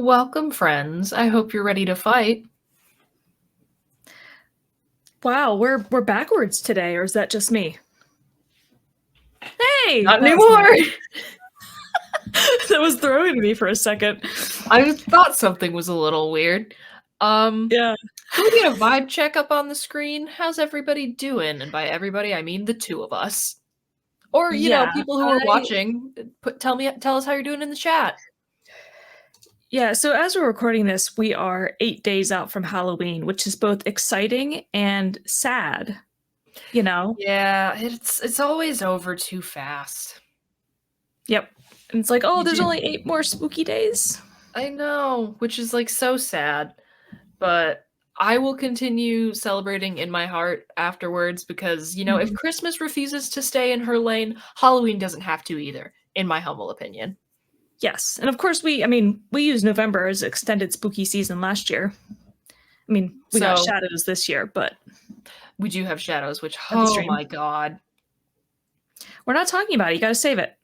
Welcome, friends. I hope you're ready to fight. Wow, we're backwards today, or is that just me? Hey! Not anymore! That was throwing me for a second. I thought something was a little weird. Yeah. Can we get a vibe check up on the screen? How's everybody doing? And by everybody, I mean the two of us. Or, Yeah, people who are watching, tell us how you're doing in the chat. Yeah, so as we're recording this, we are 8 days out from Halloween, which is both exciting and sad. Yeah, it's always over too fast. Yep. And it's like, oh, there's only 8 more spooky days. I know, which is like so sad. But I will continue celebrating in my heart afterwards because, if Christmas refuses to stay in her lane, Halloween doesn't have to either, in my humble opinion. Yes. And of course, we used November as extended spooky season last year. We got shadows this year, but we do have shadows, which, oh my god. We're not talking about it. You got to save it.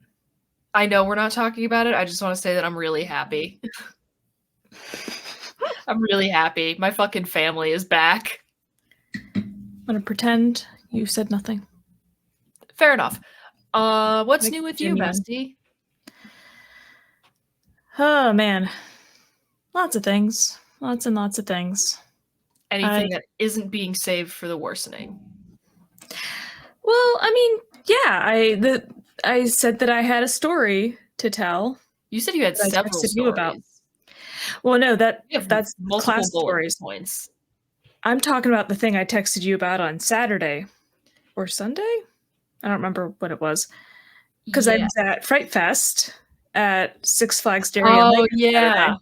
I know we're not talking about it. I just want to say that I'm really happy. I'm really happy. My fucking family is back. I'm gonna pretend you said nothing. Fair enough. What's new with you, bestie? Oh, man. Lots of things. Lots and lots of things. Anything that isn't being saved for the worsening? Well, yeah, I said that I had a story to tell. You said you had several stories. You about. Well, no, that's class stories. Points. I'm talking about the thing I texted you about on Saturday or Sunday. I don't remember what it was because I was at Fright Fest at Six Flags Darien Lake. Oh yeah,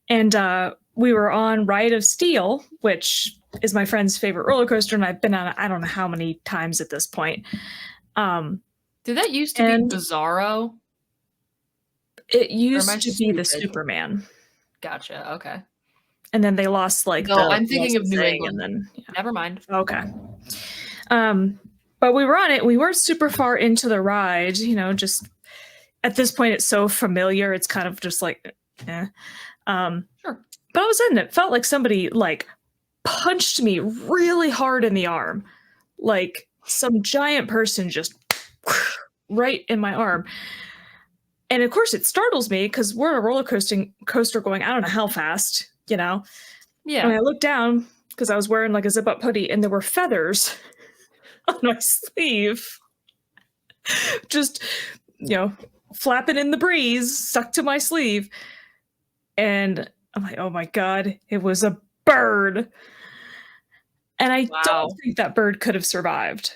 and we were on Ride of Steel, which is my friend's favorite roller coaster, and I've been on it I don't know how many times at this point. Did that used to be Bizarro? It used to be the Superman. Gotcha. Okay. And then they lost I'm thinking of New England. And then never mind. Okay. But we were on it. We weren't super far into the ride. Just at this point, it's so familiar. It's kind of just like, eh. Sure. But all of a sudden, it felt like somebody punched me really hard in the arm, like some giant person just right in my arm. And of course, it startles me because we're on a roller coaster going, I don't know how fast, Yeah. And I looked down because I was wearing a zip-up hoodie, and there were feathers on my sleeve, just flapping in the breeze, stuck to my sleeve. And I'm like, oh my god, it was a bird. And I don't think that bird could have survived.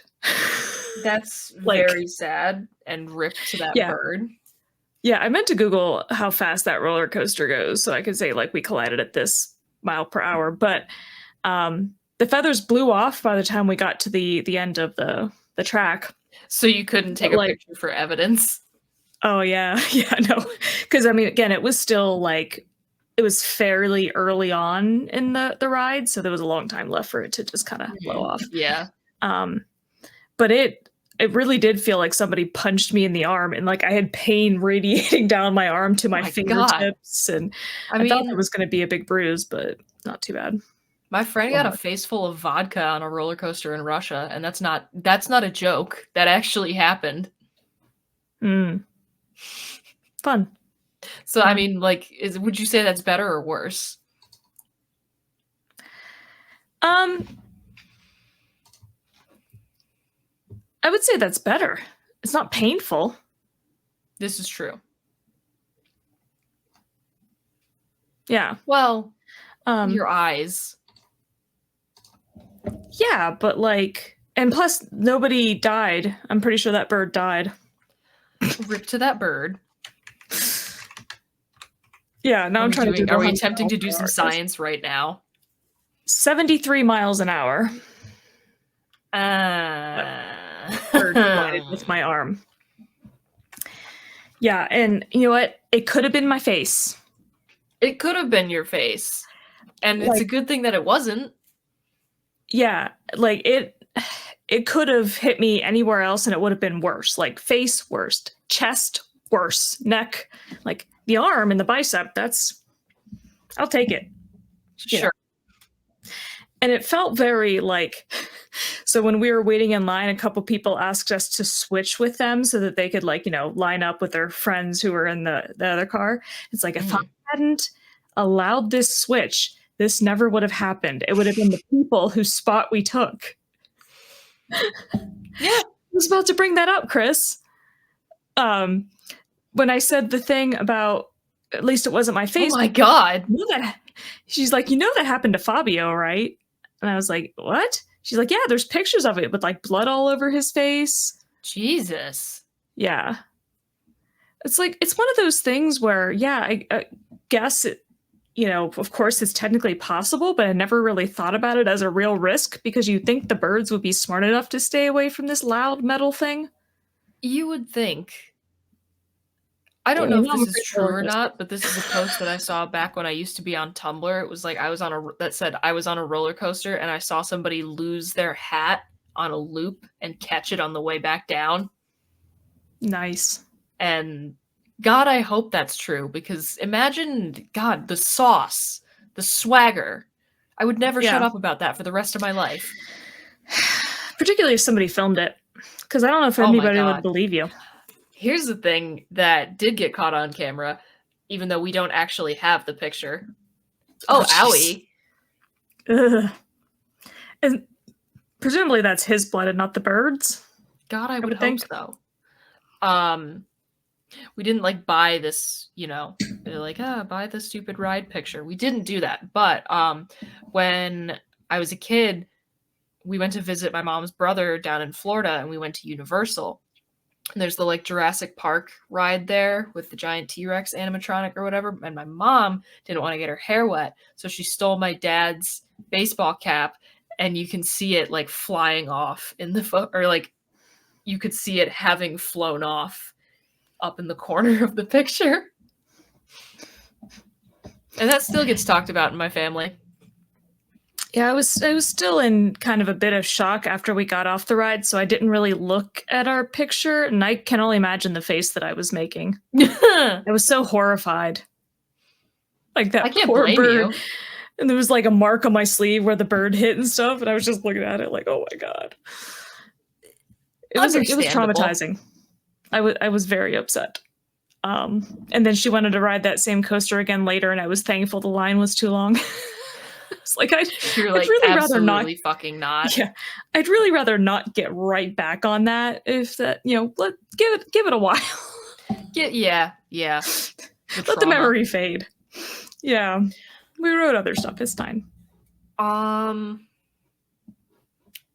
That's very sad and ripped to that bird. Yeah, I meant to Google how fast that roller coaster goes so I could say we collided at this mile per hour. But the feathers blew off by the time we got to the end of the track. So you couldn't take a picture for evidence? Oh, yeah. Yeah, no. Because, again, it was still it was fairly early on in the ride. So there was a long time left for it to just kind of blow off. Yeah. But it really did feel like somebody punched me in the arm, and I had pain radiating down my arm to my fingertips. God. And I thought it was going to be a big bruise, but not too bad. My friend got a face full of vodka on a roller coaster in Russia, and that's not a joke. That actually happened. Fun. So, would you say that's better or worse? I would say that's better. It's not painful. This is true. Yeah. Well, your eyes. Yeah, but and plus nobody died. I'm pretty sure that bird died. Rip to that bird. Yeah, now I'm trying to do. Are we attempting to do some science right now? 73 miles an hour. Bird collided with my arm. Yeah, and you know what? It could have been my face. It could have been your face. And it's a good thing that it wasn't. Yeah, it could have hit me anywhere else and it would have been worse. Face worst, chest worse, neck the arm and the bicep, I'll take it. You know. Sure. And it felt very like, so when we were waiting in line, a couple people asked us to switch with them so that they could like, line up with their friends who were in the other car. It's like, if I hadn't allowed this switch, this never would have happened. It would have been the people whose spot we took. Yeah. I was about to bring that up, Chris. When I said the thing about, at least it wasn't my face. Oh my God. She's like, that happened to Fabio, right? And I was like, what? She's like, yeah, there's pictures of it with like blood all over his face. Jesus. Yeah. It's like, it's one of those things where, yeah, I guess it, of course it's technically possible, but I never really thought about it as a real risk because you think the birds would be smart enough to stay away from this loud metal thing. You would think. I don't know if this is true or not, but this is a post that I saw back when I used to be on Tumblr. It was like that said I was on a roller coaster and I saw somebody lose their hat on a loop and catch it on the way back down. Nice. And God, I hope that's true because imagine, God, the sauce, the swagger. I would never shut up about that for the rest of my life. Particularly if somebody filmed it, because I don't know if anybody would believe you. Here's the thing that did get caught on camera, even though we don't actually have the picture. Oh, owie. Ugh. And presumably that's his blood and not the bird's. God, I would hope so. We didn't like buy this, they're like, buy the stupid ride picture. We didn't do that. But when I was a kid, we went to visit my mom's brother down in Florida and we went to Universal. And there's the like Jurassic Park ride there with the giant T-Rex animatronic or whatever. And my mom didn't want to get her hair wet. So she stole my dad's baseball cap and you can see it like flying off in the or like you could see it having flown off up in the corner of the picture. And that still gets talked about in my family. Yeah, I was still in kind of a bit of shock after we got off the ride, so I didn't really look at our picture, and I can only imagine the face that I was making. I was so horrified. Like that I can't poor blame bird. you. And there was like a mark on my sleeve where the bird hit and stuff, and I was just looking at it like, oh my God. It was traumatizing. I was very upset. And then she wanted to ride that same coaster again later, and I was thankful the line was too long. It's like I'd really rather not. Fucking not. Yeah, I'd really rather not get right back on that. If that, give it a while. Yeah. Let the memory fade. Yeah, we wrote other stuff. It's fine. I'm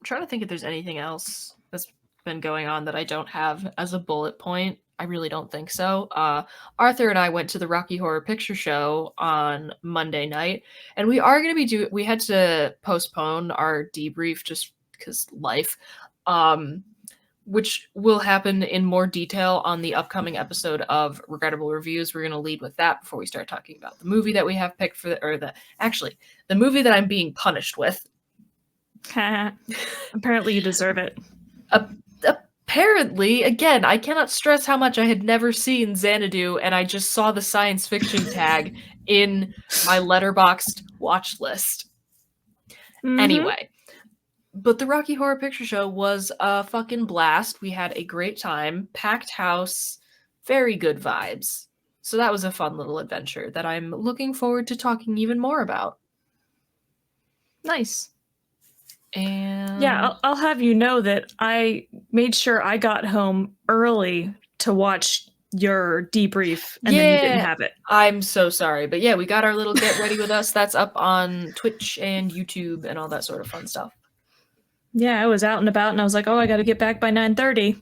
trying to think if there's anything else that's been going on that I don't have as a bullet point. I really don't think so. Arthur and I went to the Rocky Horror Picture Show on Monday night, and we are going to be we had to postpone our debrief just because life, which will happen in more detail on the upcoming episode of Regrettable Reviews. We're going to lead with that before we start talking about the movie that we have picked for the movie that I'm being punished with. Apparently you deserve it. Apparently, again, I cannot stress how much I had never seen Xanadu, and I just saw the science fiction tag in my Letterboxd watch list. Mm-hmm. Anyway, but the Rocky Horror Picture Show was a fucking blast. We had a great time, packed house, very good vibes. So that was a fun little adventure that I'm looking forward to talking even more about. Nice. And yeah, I'll have you know that I made sure I got home early to watch your debrief, and then you didn't have it. I'm so sorry. But yeah, we got our little Get Ready With Us. That's up on Twitch and YouTube and all that sort of fun stuff. Yeah, I was out and about, and I was like, oh, I got to get back by 9:30.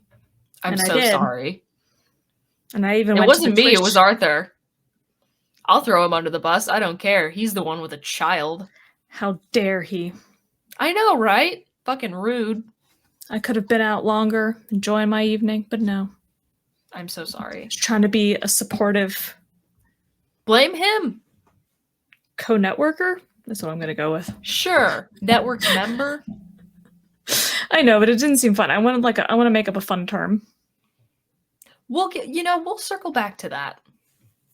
I'm so sorry. And I even It wasn't me, it was Arthur. I'll throw him under the bus. I don't care. He's the one with a child. How dare he? I know, right? Fucking rude. I could have been out longer, enjoying my evening, but no. I'm so sorry. Just trying to be a supportive... Blame him. Co-networker? That's what I'm going to go with. Sure. Network member? I know, but it didn't seem fun. I want to make up a fun term. We'll circle back to that.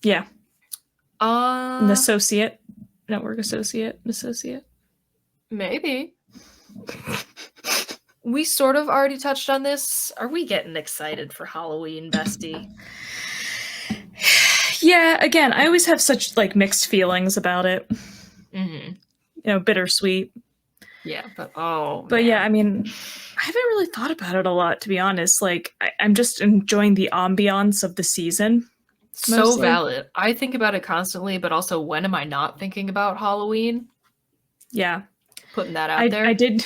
Yeah. An Uh, associate. Network associate. maybe. We sort of already touched on this. Are we getting excited for Halloween, bestie? Yeah, again, I always have such like mixed feelings about it. Mm-hmm. Bittersweet. Yeah, but oh But man. yeah, I mean, I haven't really thought about it a lot, to be honest. Like, I'm just enjoying the ambiance of the season. So Mostly. valid. I think about it constantly, but also when am I not thinking about Halloween? Yeah. Putting that out there. I did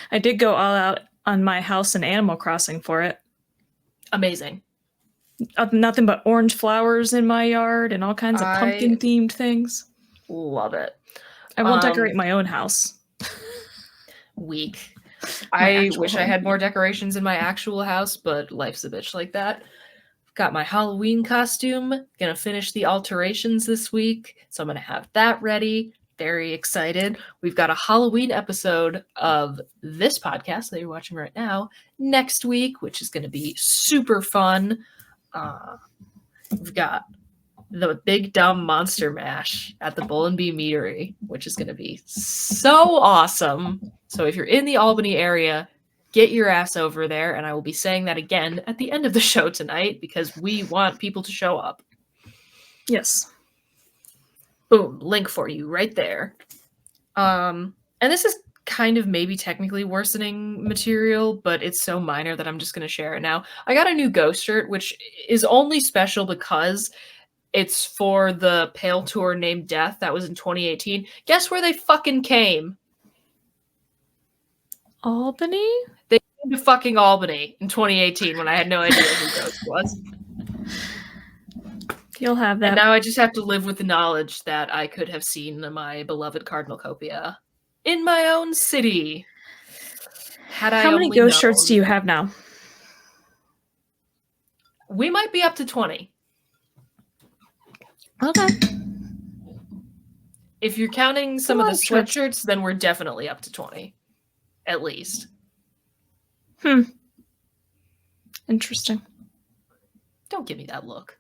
I did go all out on my house in Animal Crossing for it. Amazing. Nothing but orange flowers in my yard and all kinds of I pumpkin themed things. love it. I won't decorate my own house. Weak. My I actual wish I home. had more decorations in my actual house, but life's a bitch like that. Got my Halloween costume. Gonna finish the alterations this week, so I'm gonna have that ready. Very excited. We've got a Halloween episode of this podcast that you're watching right now next week, which is gonna be super fun. We've got the Big Dumb Monster Mash at the Bull and Bee Meadery, which is going to be so awesome. So if you're in the Albany area, get your ass over there. And I will be saying that again at the end of the show tonight because we want people to show up. Yes. Boom, link for you right there. And this is kind of maybe technically worsening material, but it's so minor that I'm just going to share it now. I got a new ghost shirt, which is only special because it's for the Pale Tour named Death. That was in 2018. Guess where they fucking came? Albany? They came to fucking Albany in 2018 when I had no idea who Ghost was. You'll have that. And now I just have to live with the knowledge that I could have seen my beloved Cardinalcopia in my own city. How many ghost shirts do you have now? We might be up to 20. Okay. If you're counting some of the sweatshirts, then we're definitely up to 20. At least. Interesting. Don't give me that look.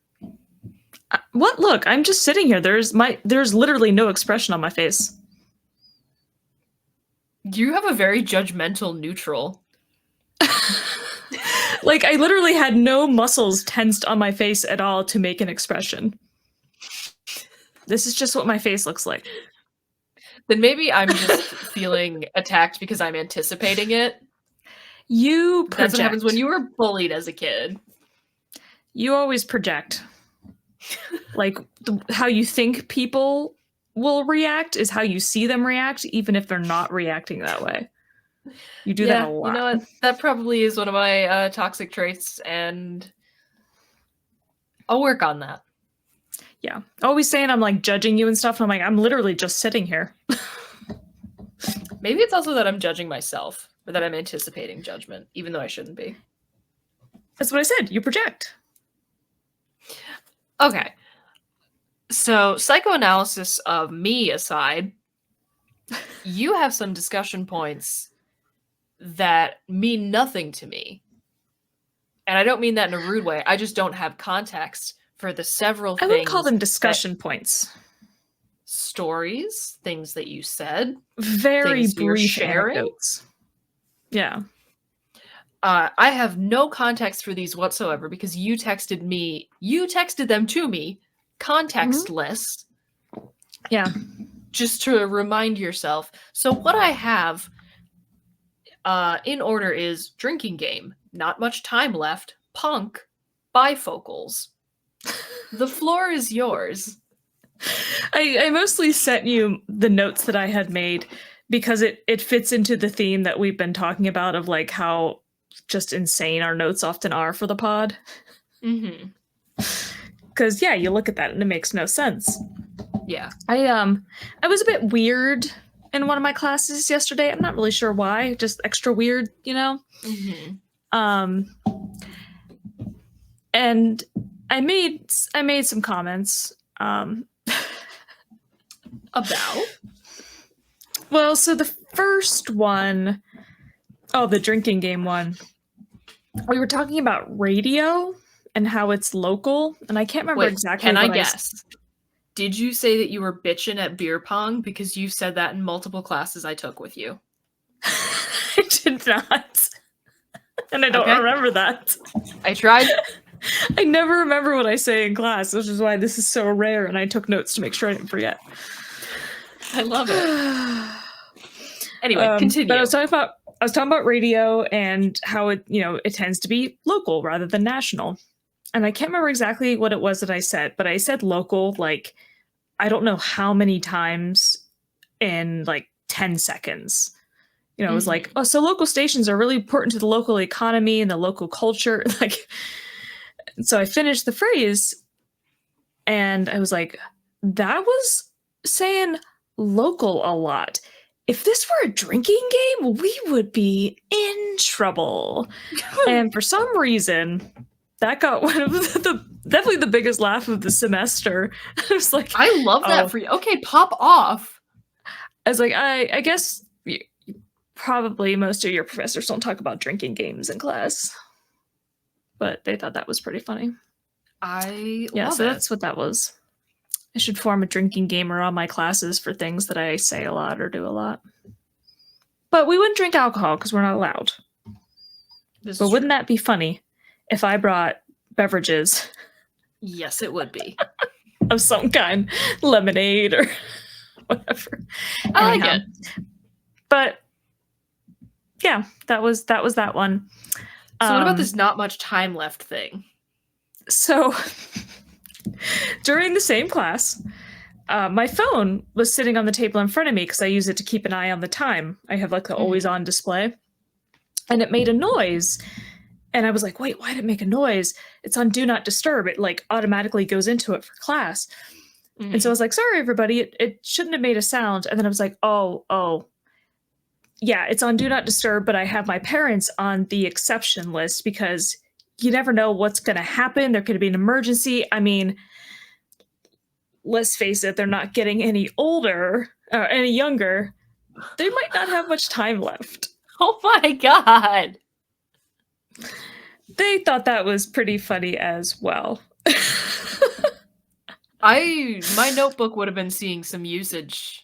What look? I'm just sitting here. There's literally no expression on my face. You have a very judgmental neutral. Like, I literally had no muscles tensed on my face at all to make an expression. This is just what my face looks like. Then maybe I'm just feeling attacked because I'm anticipating it. You project. That's what happens when you were bullied as a kid. You always project. Like, how you think people will react is how you see them react, even if they're not reacting that way. You do that a lot. You know what? That probably is one of my toxic traits, and I'll work on that. Yeah. Always saying I'm like judging you and stuff. And I'm like, I'm literally just sitting here. Maybe it's also that I'm judging myself, or that I'm anticipating judgment, even though I shouldn't be. That's what I said. You project. Okay. So, psychoanalysis of me aside, you have some discussion points that mean nothing to me. And I don't mean that in a rude way. I just don't have context for the several things. I would call them discussion points. Stories, things that you said. Very brief anecdotes. Yeah. I have no context for these whatsoever because you texted them to me, contextless. Yeah. Just to remind yourself. So what I have in order is drinking game, not much time left, punk, bifocals. The floor is yours. I mostly sent you the notes that I had made because it fits into the theme that we've been talking about of like how just insane our notes often are for the pod. Mm-hmm. Because yeah, you look at that and it makes no sense. Yeah. I was a bit weird in one of my classes yesterday. I'm not really sure why. Just extra weird, you know? Mm-hmm. And I made some comments. About? Well, so the first one, the drinking game one, we were talking about radio and how it's local. And I can't remember Wait, exactly can I what guess? Did you say that you were bitching at beer pong? Because you said that in multiple classes I took with you. I did not. And I don't Okay. remember that. I tried. I never remember what I say in class, which is why this is so rare, and I took notes to make sure I didn't forget. I love it. Anyway, continue. But I was talking about radio and how it, it tends to be local rather than national. And I can't remember exactly what it was that I said, but I said local, like, I don't know how many times in like 10 seconds. It was like, oh, so local stations are really important to the local economy and the local culture. Like, so I finished the phrase and I was like, that was saying local a lot. If this were a drinking game, we would be in trouble. And for some reason, that got one of definitely the biggest laugh of the semester. I was like, I love that for you. Okay, pop off. I was like, I guess probably most of your professors don't talk about drinking games in class. But they thought that was pretty funny. I love so it. That's what that was. I should form a drinking game around my classes for things that I say a lot or do a lot. But we wouldn't drink alcohol because we're not allowed. But wouldn't that be funny if I brought beverages? Yes, it would be. Of some kind. Lemonade or whatever. I like it. But yeah, that was that one. So what about this not much time left thing? So during the same class, my phone was sitting on the table in front of me because I use it to keep an eye on the time. I have like the always on display. And it made a noise. And I was like, wait, why did it make a noise? It's on Do Not Disturb. It like automatically goes into it for class. And so I was like, sorry, everybody, it shouldn't have made a sound. And then I was like, oh, yeah, it's on Do Not Disturb, but I have my parents on the exception list because you never know what's going to happen. There could be an emergency. I mean, let's face it, they're not getting any older, any younger. They might not have much time left. Oh my God. They thought that was pretty funny as well. My notebook would have been seeing some usage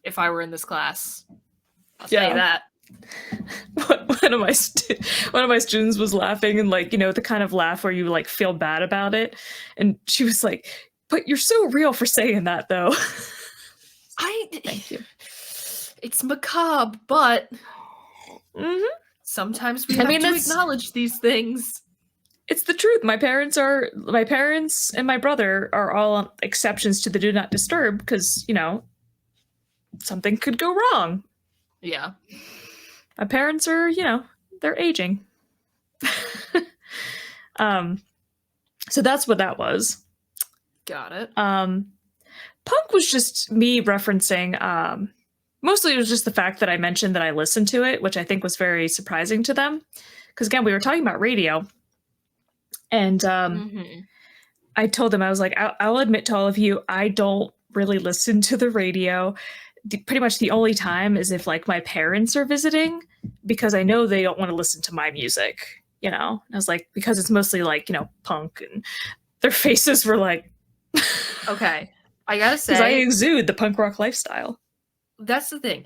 if I were in this class. I'll tell you that. One of my students was laughing and like, the kind of laugh where you like feel bad about it. And she was like, but you're so real for saying that though. Thank you. It's macabre, but sometimes we have to acknowledge these things. It's the truth. My parents and my brother are all exceptions to the Do Not Disturb because, something could go wrong. Yeah. My parents are, they're aging. So that's what that was. Got it. Punk was just me referencing, mostly it was just the fact that I mentioned that I listened to it, which I think was very surprising to them. Because again, we were talking about radio. And I told them, I was like, I'll admit to all of you, I don't really listen to the radio. Pretty much the only time is if like my parents are visiting, because I know they don't want to listen to my music, And I was like, because it's mostly like, punk, and their faces were like, okay. I gotta say, because I exude the punk rock lifestyle. That's the thing.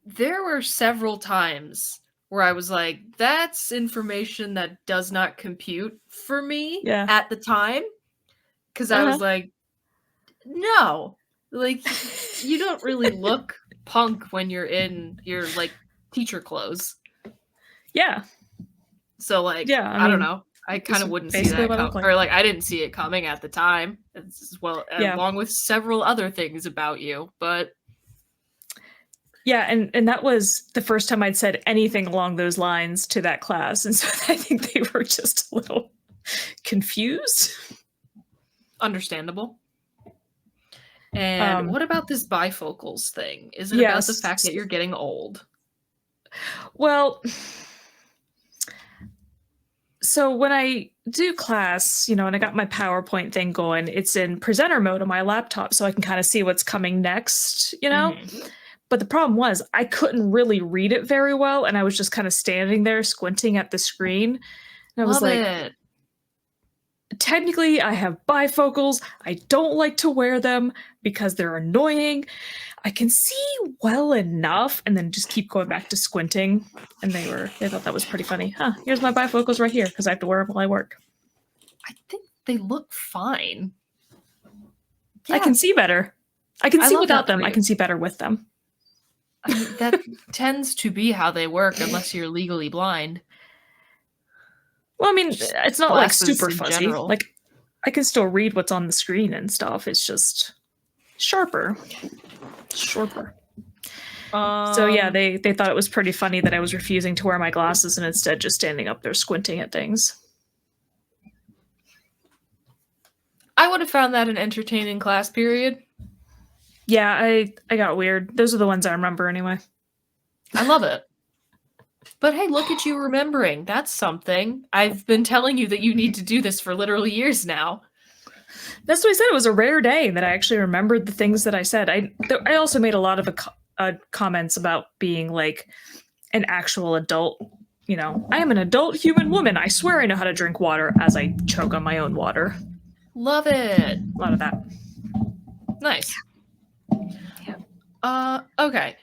There were several times where I was like, that's information that does not compute for me at the time. Because I was like, no. Like, you don't really look punk when you're in your, like, teacher clothes. Yeah. So, like, I don't know. I kind of wouldn't see that coming. Or, like, I didn't see it coming at the time. As well, along with several other things about you. But yeah, and that was the first time I'd said anything along those lines to that class. And so I think they were just a little confused. Understandable. And what about this bifocals thing? Is it about the fact that you're getting old? Well, so when I do class, and I got my PowerPoint thing going, it's in presenter mode on my laptop, so I can kind of see what's coming next, But the problem was I couldn't really read it very well, and I was just kind of standing there squinting at the screen. And I was Love like, it. technically, I have bifocals. I don't like to wear them because they're annoying. I can see well enough, and then just keep going back to squinting. And they thought that was pretty funny. Huh, here's my bifocals right here because I have to wear them while I work. I think they look fine. I can see better. I can I see love without that them. for I you. can see better with them. I mean, that tends to be how they work unless you're legally blind. Well, I mean, Just it's not like glasses super in fuzzy. general. Like, I can still read what's on the screen and stuff. It's just sharper. Sharper. So yeah, they thought it was pretty funny that I was refusing to wear my glasses and instead just standing up there squinting at things. I would have found that an entertaining class period. Yeah, I got weird. Those are the ones I remember anyway. I love it. But hey, look at you remembering. That's something. I've been telling you that you need to do this for literally years now. That's what I said. It was a rare day that I actually remembered the things that I said. I also made a lot of comments about being like an actual adult. You know, I am an adult human woman. I swear I know how to drink water as I choke on my own water. Love it. A lot of that. Nice. Yeah. Okay.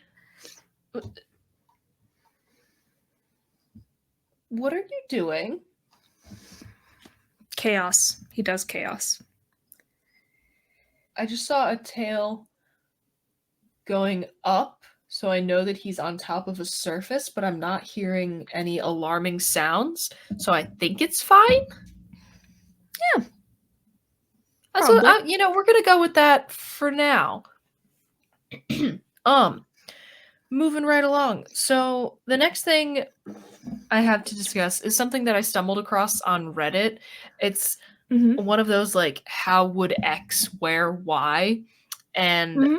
What are you doing? Chaos. He does chaos. I just saw a tail going up, so I know that he's on top of a surface, but I'm not hearing any alarming sounds, so I think it's fine. Yeah. So, we're gonna go with that for now. Moving right along. So the next thing I have to discuss is something that I stumbled across on Reddit. It's one of those like, how would X wear Y? And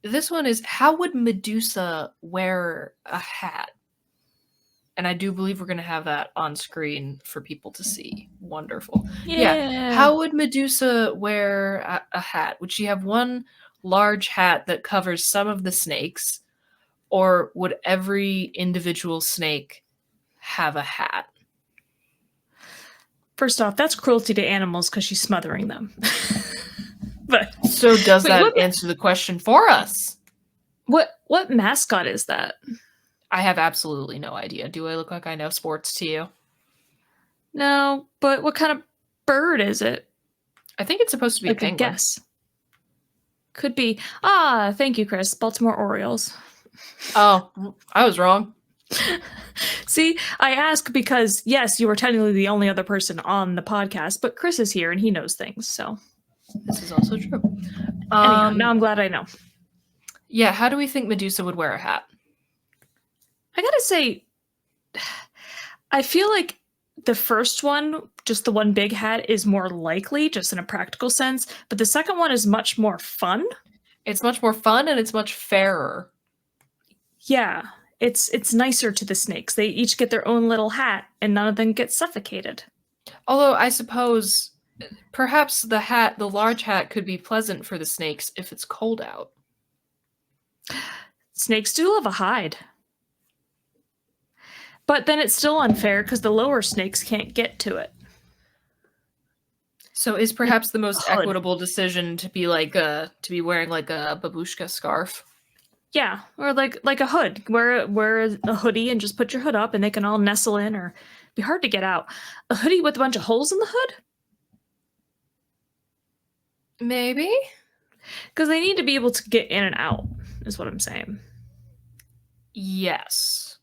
this one is, how would Medusa wear a hat? And I do believe we're going to have that on screen for people to see. Wonderful. Yeah. How would Medusa wear a hat? Would she have one large hat that covers some of the snakes? Or would every individual snake have a hat? First off, that's cruelty to animals because she's smothering them. But so does that answer the question for us? What mascot is that? I have absolutely no idea. Do I look like I know sports to you? No, but what kind of bird is it? I think it's supposed to be like a penguin. Guess. Could be. Ah, thank you, Chris. Baltimore Orioles. Oh, I was wrong. See, I ask because, yes, you were technically the only other person on the podcast, but Chris is here and he knows things, so. This is also true. Anyhow, now I'm glad I know. Yeah, how do we think Medusa would wear a hat? I gotta say, I feel like the first one, just the one big hat, is more likely, just in a practical sense, but the second one is much more fun. It's much more fun and it's much fairer. Yeah, it's nicer to the snakes. They each get their own little hat, and none of them get suffocated. Although I suppose perhaps the large hat could be pleasant for the snakes if it's cold out. Snakes do love a hide. But then it's still unfair because the lower snakes can't get to it. So is perhaps the most equitable decision to be wearing like a babushka scarf? Yeah, or like a hood. Wear a hoodie and just put your hood up and they can all nestle in, or be hard to get out. A hoodie with a bunch of holes in the hood? Maybe. Because they need to be able to get in and out, is what I'm saying. Yes.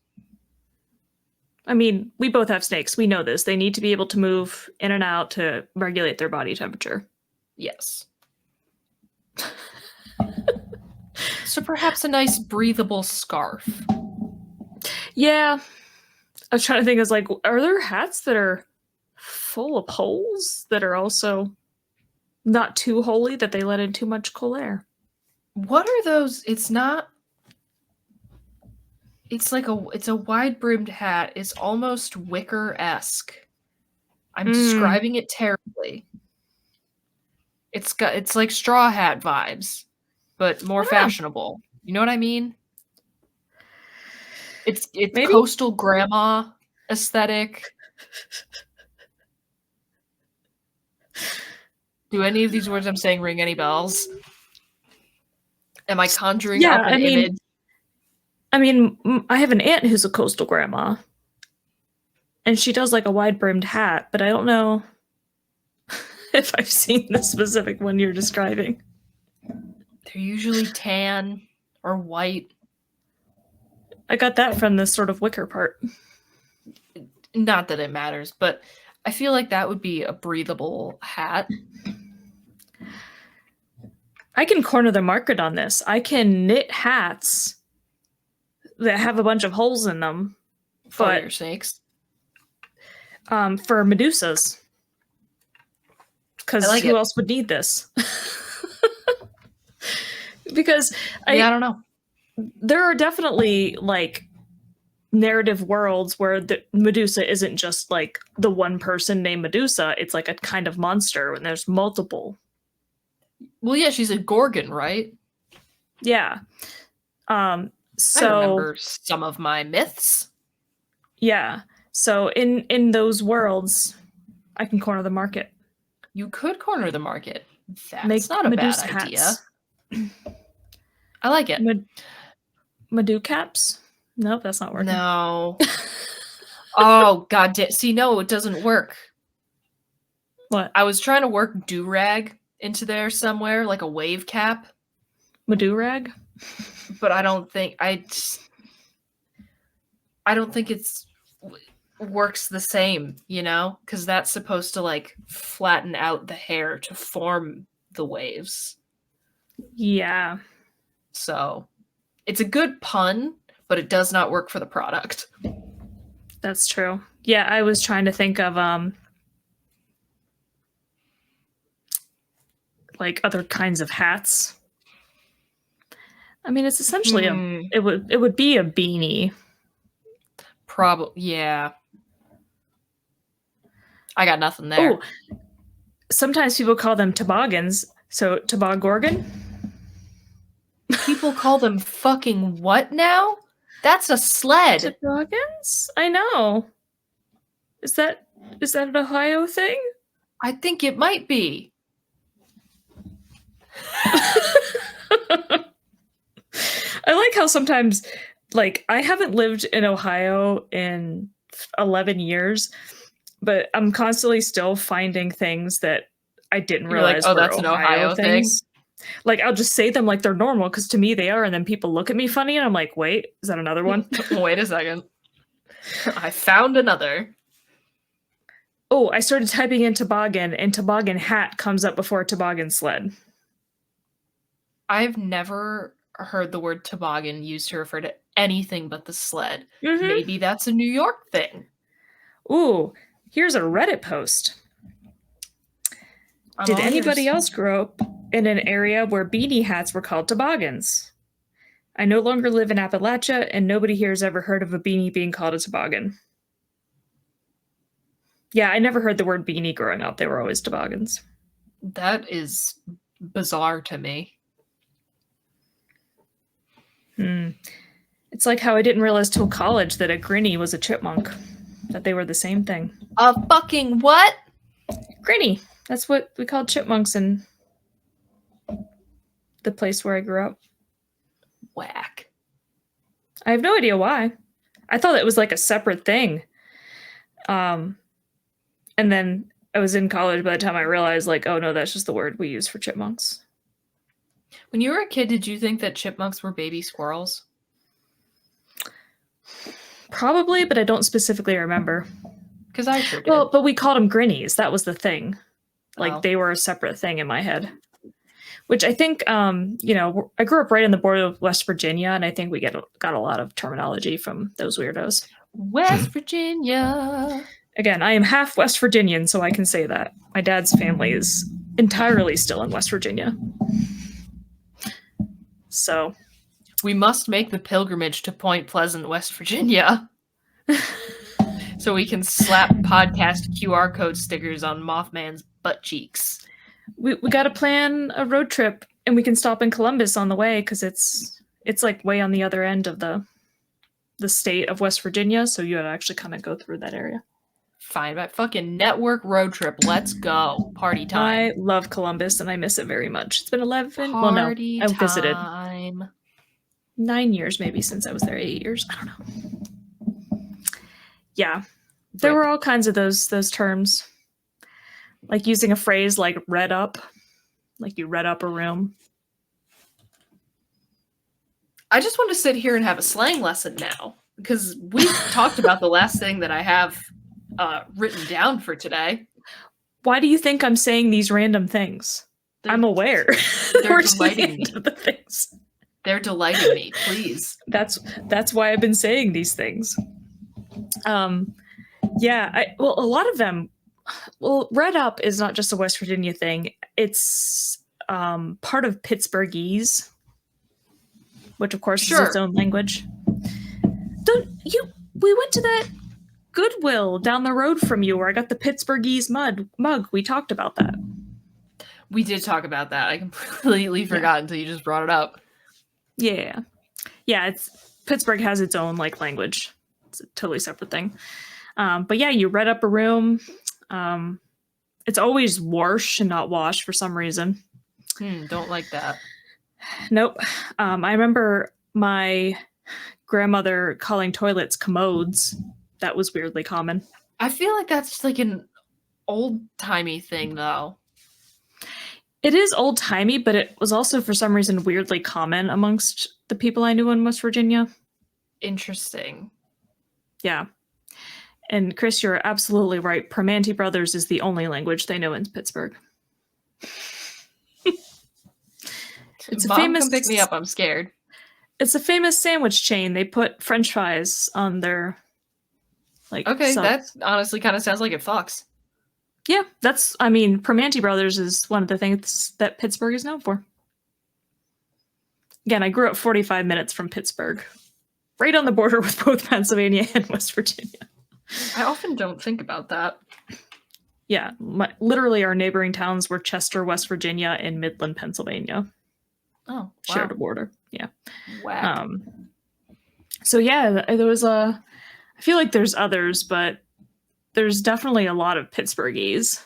I mean, we both have snakes. We know this. They need to be able to move in and out to regulate their body temperature. Yes. So perhaps a nice breathable scarf. Yeah. I was trying to think, are there hats that are full of holes that are also not too holy that they let in too much cool air? What are those? It's a wide-brimmed hat. It's almost wicker-esque. I'm describing it terribly. It's like straw hat vibes, but more fashionable. You know what I mean? It's maybe? Coastal grandma aesthetic. Do any of these words I'm saying ring any bells? Am I conjuring Yeah, up an image? I mean, I have an aunt who's a coastal grandma, and she does like a wide-brimmed hat, but I don't know if I've seen the specific one you're describing. They're usually tan or white. I got that from this sort of wicker part. Not that it matters, but I feel like that would be a breathable hat. I can corner the market on this. I can knit hats that have a bunch of holes in them For your snakes. For Medusas. Because who else would need this? Because I don't know. There are definitely like narrative worlds where the Medusa isn't just like the one person named Medusa. It's like a kind of monster, and there's multiple. Well, yeah, she's a Gorgon, right? Yeah. I remember some of my myths. Yeah. So in those worlds, I can corner the market. You could corner the market. That's not a bad idea. I like it. Medu caps? Nope, that's not working. No. Oh, god damn. See, no, it doesn't work. What? I was trying to work do-rag into there somewhere, like a wave cap. Medu-rag? But I don't think it's works the same, you know? Because that's supposed to like flatten out the hair to form the waves. Yeah. So it's a good pun, but it does not work for the product. That's true. Yeah, I was trying to think of like other kinds of hats. I mean, it's essentially it would be a beanie. Probably, yeah. I got nothing there. Oh, sometimes people call them toboggans. So tobogorgon. People call them fucking what now? That's a sled. Toboggans? I know. Is that an Ohio thing? I think it might be. I like how sometimes, like, I haven't lived in Ohio in 11 years, but I'm constantly still finding things that I didn't realize like, oh, were that's an Ohio things. Like, I'll just say them like they're normal because to me they are, and then people look at me funny, and I'm like, wait, is that another one? Wait a second. I found another. Oh, I started typing in toboggan, and toboggan hat comes up before toboggan sled. I've never heard the word toboggan used to refer to anything but the sled. Mm-hmm. Maybe that's a New York thing. Ooh, here's a Reddit post. Did anybody else grow up in an area where beanie hats were called toboggans? I no longer live in Appalachia, and nobody here has ever heard of a beanie being called a toboggan. Yeah, I never heard the word beanie growing up. They were always toboggans. That is bizarre to me. It's like how I didn't realize till college that a grinny was a chipmunk. That they were the same thing. A fucking what? Grinny. That's what we called chipmunks in the place where I grew up. Whack. I have no idea why. I thought it was like a separate thing. And then I was in college by the time I realized, like, oh no, that's just the word we use for chipmunks. When you were a kid, did you think that chipmunks were baby squirrels? Probably, but I don't specifically remember. Because I sure did. Well, but we called them grinnies. That was the thing. Like, they were a separate thing in my head. Which I think, you know, I grew up right on the border of West Virginia, and I think we got a lot of terminology from those weirdos. West Virginia. Again, I am half West Virginian, so I can say that. My dad's family is entirely still in West Virginia. So we must make the pilgrimage to Point Pleasant, West Virginia. So we can slap podcast QR code stickers on Mothman's butt cheeks. We got to plan a road trip, and we can stop in Columbus on the way because it's like way on the other end of the state of West Virginia, so you would actually kind of go through that area. Fine, but fucking network road trip. Let's go. Party time. I love Columbus and I miss it very much. It's been 11. Well, no, Party I visited time. 9 years maybe since I was there. 8 years. I don't know. Yeah. There Rip. were all kinds of those terms. Like using a phrase like "read up," like you read up a room. I just want to sit here and have a slang lesson now because we've talked about the last thing that I have written down for today. Why do you think I'm saying these random things? I'm aware. They're delighting me. The things. They're delighting me. Please. That's why I've been saying these things. Yeah. Well, a lot of them. Well, Red Up is not just a West Virginia thing. It's part of Pittsburghese, which of course is its own language. We went to that Goodwill down the road from you where I got the Pittsburghese mug. We talked about that. We did talk about that. I completely forgot until you just brought it up. Yeah. Yeah, Pittsburgh has its own like language. It's a totally separate thing. But yeah, you read up a room. It's always wash and not wash for some reason. Don't like that. Nope. I remember my grandmother calling toilets commodes. That was weirdly common. I feel like that's like an old-timey thing, though. It is old-timey, but it was also for some reason weirdly common amongst the people I knew in West Virginia. Interesting. Yeah. And Chris, you're absolutely right. Primanti Brothers is the only language they know in Pittsburgh. It's Mom, famous. Come pick me up. I'm scared. It's a famous sandwich chain. They put French fries on their Okay, that honestly kind of sounds like it fucks. Yeah, Primanti Brothers is one of the things that Pittsburgh is known for. Again, I grew up 45 minutes from Pittsburgh, right on the border with both Pennsylvania and West Virginia. I often don't think about that. Yeah, literally our neighboring towns were Chester, West Virginia, and Midland, Pennsylvania. Oh, wow. Shared a border. Yeah. Wow. So yeah, there was I feel like there's others, but there's definitely a lot of Pittsburghese.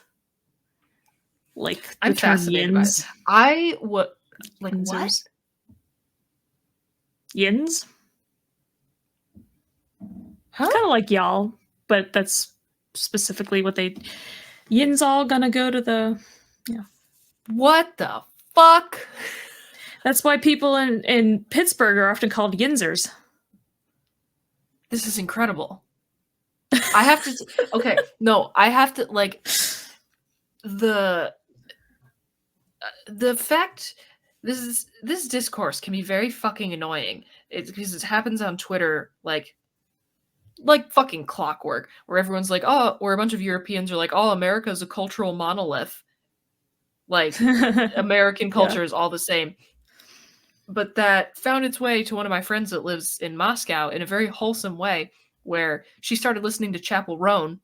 Like I'm fascinated by it. What? Yins? Huh? Kind of like y'all, but that's specifically what Yins all gonna go to the. Yeah. What the fuck? That's why people in Pittsburgh are often called Yinsers. This is incredible. I have to. Okay, no, I have to like the fact this discourse can be very fucking annoying. It's because it happens on Twitter like fucking clockwork, where everyone's like, oh, or a bunch of Europeans are like, oh, America's a cultural monolith. Like American culture is all the same. But that found its way to one of my friends that lives in Moscow in a very wholesome way, where she started listening to Chapel Roan.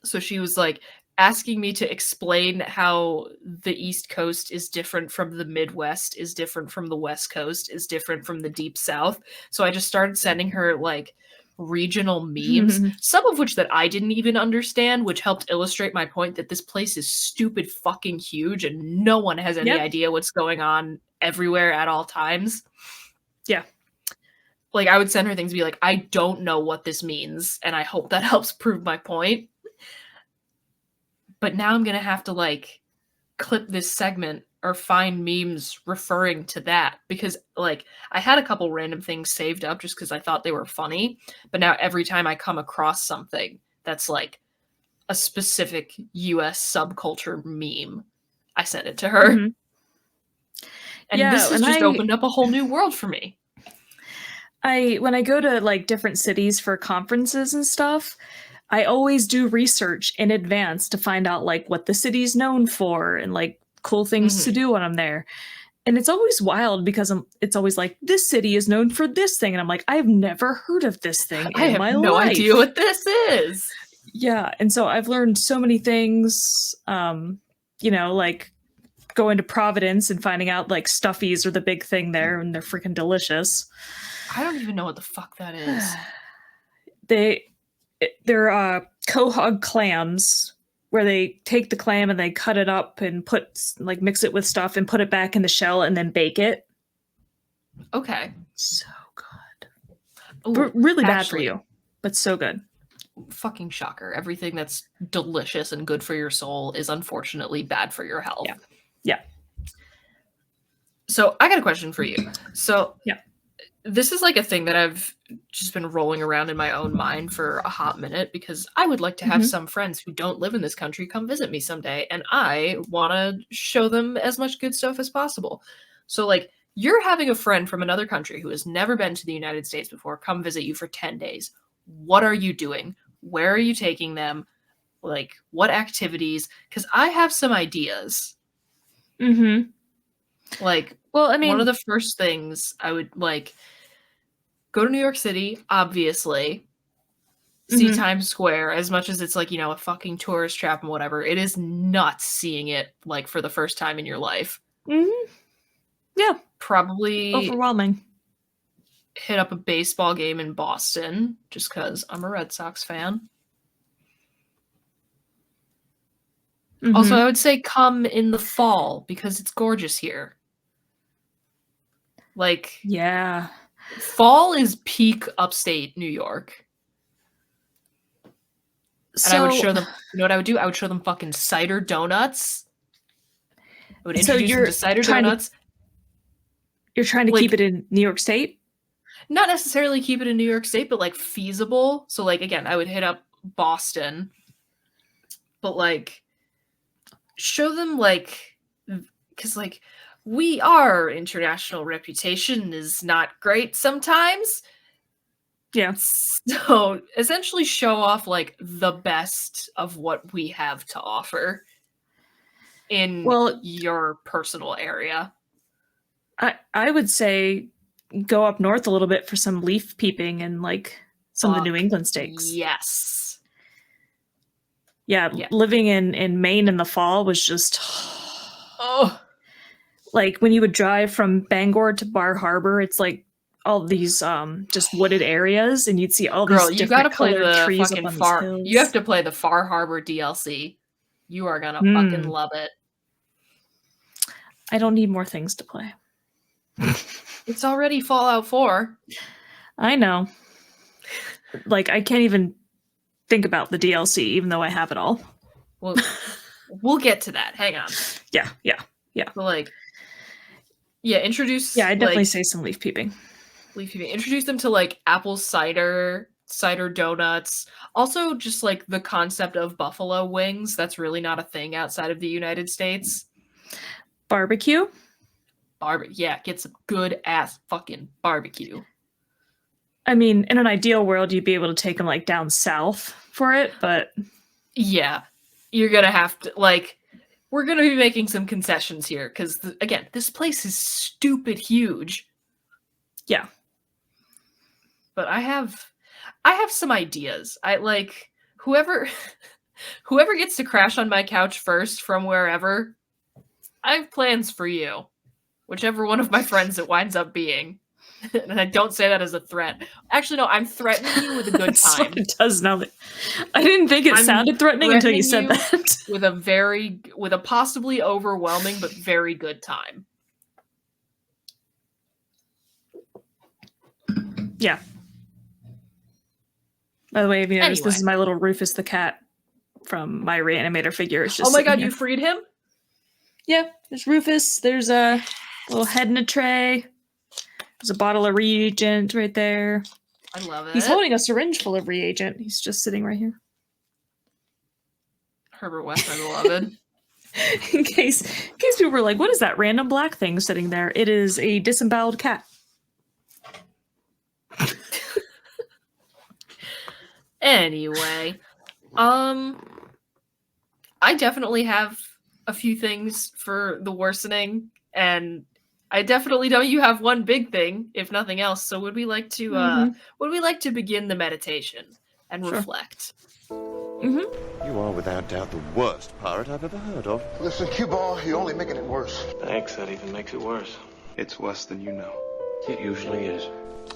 So she was like asking me to explain how the East Coast is different from the Midwest, is different from the West Coast, is different from the Deep South. So I just started sending her like regional memes, some of which that I didn't even understand, which helped illustrate my point that this place is stupid fucking huge and no one has any idea what's going on everywhere at all times. Yeah. Like I would send her things and be like, I don't know what this means, and I hope that helps prove my point. But now I'm gonna have to like clip this segment or find memes referring to that, because like I had a couple random things saved up just because I thought they were funny, but now every time I come across something that's like a specific US subculture meme, I send it to her. Mm-hmm. And this has just opened up a whole new world for me. When I go to like different cities for conferences and stuff, I always do research in advance to find out like what the city's known for and like cool things to do when I'm there. And it's always wild because it's always like, this city is known for this thing. And I'm like, I've never heard of this thing in my life. I have no idea what this is. Yeah. And so I've learned so many things, like going to Providence and finding out like Stuffies are the big thing there and they're freaking delicious. I don't even know what the fuck that is. They're quahog clams, where they take the clam and they cut it up and mix it with stuff and put it back in the shell and then bake it. Okay. So good. Ooh, Really bad for you, but so good. Fucking shocker. Everything that's delicious and good for your soul is unfortunately bad for your health. Yeah. So I got a question for you. So yeah. This is like a thing that I've just been rolling around in my own mind for a hot minute because I would like to have some friends who don't live in this country come visit me someday, and I want to show them as much good stuff as possible. So, like, you're having a friend from another country who has never been to the United States before come visit you for 10 days. What are you doing? Where are you taking them? Like, what activities? Because I have some ideas. Like, well, I mean, one of the first things I would like go to New York City, obviously. See Times Square, as much as it's like, you know, a fucking tourist trap and whatever. It is nuts seeing it like for the first time in your life. Yeah. Probably overwhelming. Hit up a baseball game in Boston just because I'm a Red Sox fan. Also, I would say come in the fall because it's gorgeous here. Like, yeah. Fall is peak upstate New York. And I would show them, you know what I would do? I would show them fucking cider donuts. I would introduce them to cider donuts. You're trying to keep it in New York State? Not necessarily keep it in New York State, but like feasible. So like, again, I would hit up Boston, but like show them like, because like our international reputation is not great sometimes. Yeah. So essentially show off like the best of what we have to offer in your personal area. I would say go up north a little bit for some leaf peeping and like some of the New England states. Yes. Yeah, living in Maine in the fall was just like when you would drive from Bangor to Bar Harbor, it's like all these just wooded areas, and you'd see all these different colored trees up on these hills. You have to play the Far Harbor DLC. You are gonna fucking love it. I don't need more things to play. It's already Fallout 4. I know. Like, I can't even think about the DLC, even though I have it all. Well, we'll get to that. Hang on. Yeah. But like, introduce. Yeah, I'd definitely say some leaf peeping. Introduce them to like apple cider donuts. Also, just like the concept of buffalo wings. That's really not a thing outside of the United States. Barbecue? Get some good ass fucking barbecue. I mean, in an ideal world, you'd be able to take them like down south for it, but yeah, you're gonna have to like. We're gonna be making some concessions here because again, this place is stupid huge. Yeah. But I have some ideas. I like whoever gets to crash on my couch first from wherever. I have plans for you. Whichever one of my friends it winds up being. And I don't say that as a threat. Actually, no, I'm threatening you with a good time. It does now. I didn't think it sounded threatening until you said that. with a possibly overwhelming but very good time. Yeah. By the way, have you noticed this is my little Rufus the cat from my Reanimator figure? It's just oh my god, you freed him? Yeah, there's Rufus. There's a little head in a tray. There's a bottle of reagent right there. I love it. He's holding a syringe full of reagent. He's just sitting right here. Herbert West, my beloved. in case people were like, what is that random black thing sitting there? It is a disemboweled cat. Anyway, I definitely have a few things for the worsening, and I definitely know you have one big thing, if nothing else. So would we like to begin the meditation and reflect? You are without doubt the worst pirate I've ever heard of. Listen, cue ball, you're only making it worse. Thanks, that even makes it worse. It's worse than you know. It usually is.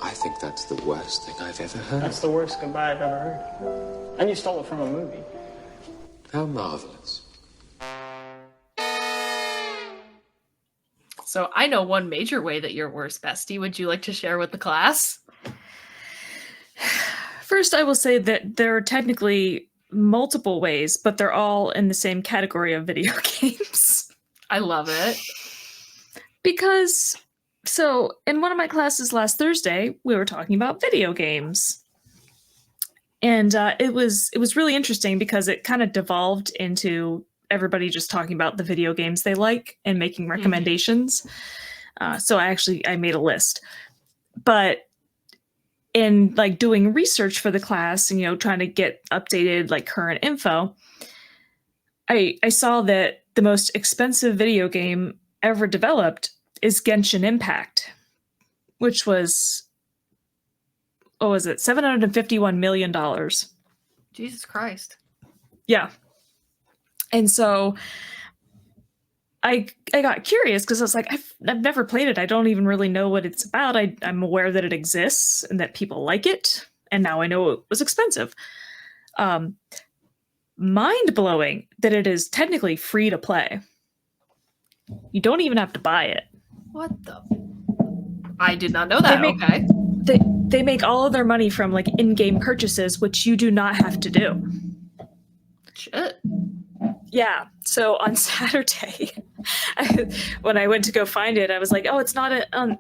I think that's the worst thing I've ever heard. That's the worst goodbye I've ever heard. And you stole it from a movie. How marvelous. So I know one major way that you're worse, bestie. Would you like to share with the class? First, I will say that there are technically multiple ways, but they're all in the same category of video games. I love it. Because, so in one of my classes last Thursday, we were talking about video games. And it was really interesting because it kind of devolved into everybody just talking about the video games they like and making recommendations. So I made a list. But in like doing research for the class and, you know, trying to get updated like current info, I saw that the most expensive video game ever developed is Genshin Impact, which was, what was it, $751 million. Jesus Christ. Yeah. And so I got curious because I was like, I've never played it. I don't even really know what it's about. I'm aware that it exists and that people like it. And now I know it was expensive. Mind-blowing that it is technically free to play. You don't even have to buy it. What the? I did not know that. Okay. They make all of their money from like in-game purchases, which you do not have to do. Shit. Yeah. So on Saturday, when I went to go find it, I was like, oh, it's not